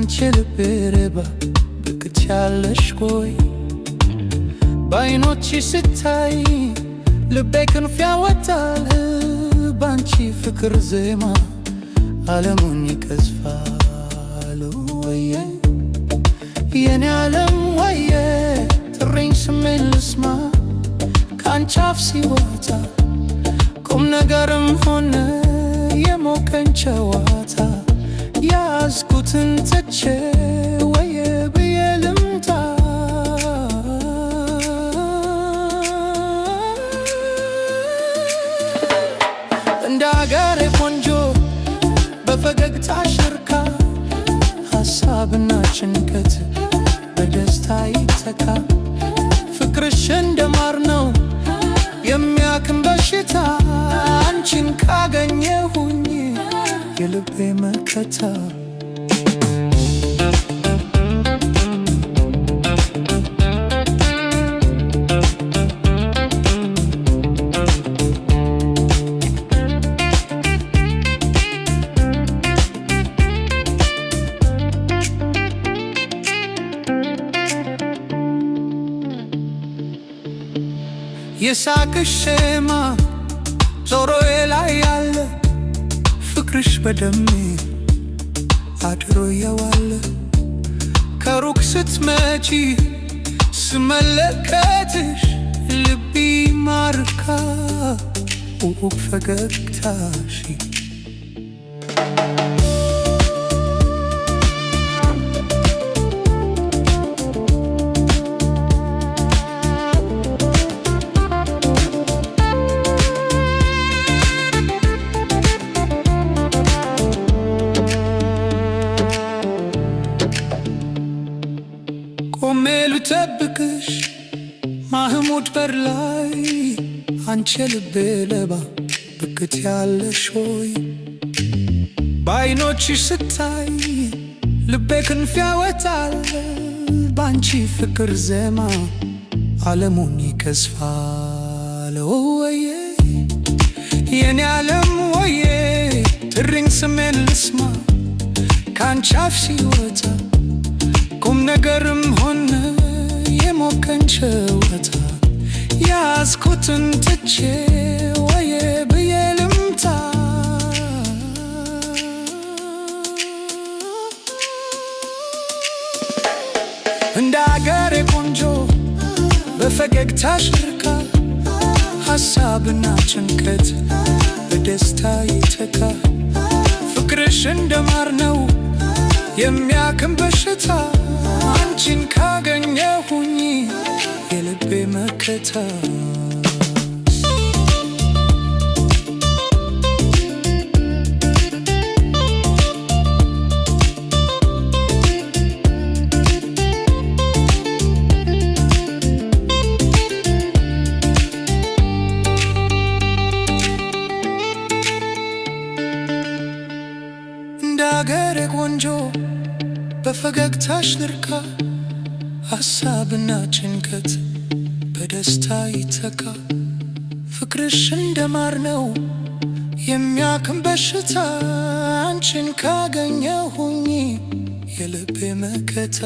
አንቺ ልቤ ርባ ብቅቻለሽ ቆይ በዓይኖችሽ ስታይ ልቤ ክንፍ ያወጣል ባንቺ ፍቅር ዜማ ዓለሙን ይቀዝፋል ወየ የኔ ዓለም ወየ ጥሪኝ ስሜን ልስማ ካንቺ አፍ ሲወጣ ቁም ነገርም ሆነ የሞቀኝ ጨዋታ ያዝኩትን ትቼ ወየ ብዬ ልምጣ እንደ አገሬ ቆንጆ በፈገግታሽ እርካ ሐሳብና ጭንቀት በደስታ ይተካ ፍቅርሽ እንደ ማር ነው የሚያክም በሽታ አንቺን ካገኘሁኝ የልቤ መከታ የሳቅሽ ዜማ ጆሮዬ ላይ ያለ ፍቅርሽ በደሜ አድሮ የዋለ ከሩቅ ስትመጪ ስመለከትሽ ልቢ ማርካ ውብ ፈገግታሽ ቆሜ ልጠብቅሽ ማህሙድ በር ላይ አንቺ ልቤ ለባ ብቅት ያለሽ ሆይ በዓይኖችሽ ስታይ ልቤ ክንፍ ያወጣል ባንቺ ፍቅር ዜማ ዓለሙን ይቀዝፋል ወየ የኔ ዓለም ወየ ጥሪኝ ስሜን ልስማ ካንቺ አፍ ሲወጣ ቁም ነገርም ሆነ የሞቀኝ ጨዋታ ያዝኩትን ትቼ ወየ ብዬ ልምጣ እንደ አገሬ ቆንጆ በፈገግታሽ እርካ ሐሳብና ጭንቀት በደስታ ይተካ ፍቅርሽ እንደ ማር ነው የሚያክም በሽታ አንቺን ካገኘሁኝ የልቤ መከታ እንደ አገሬ ቆንጆ በፈገግታሽ ልርካ ሐሳብና ጭንቀት በደስታ ይተካ ፍቅርሽ እንደ ማር ነው የሚያክም በሽታ አንቺን ካገኘሁኝ የልቤ መከታ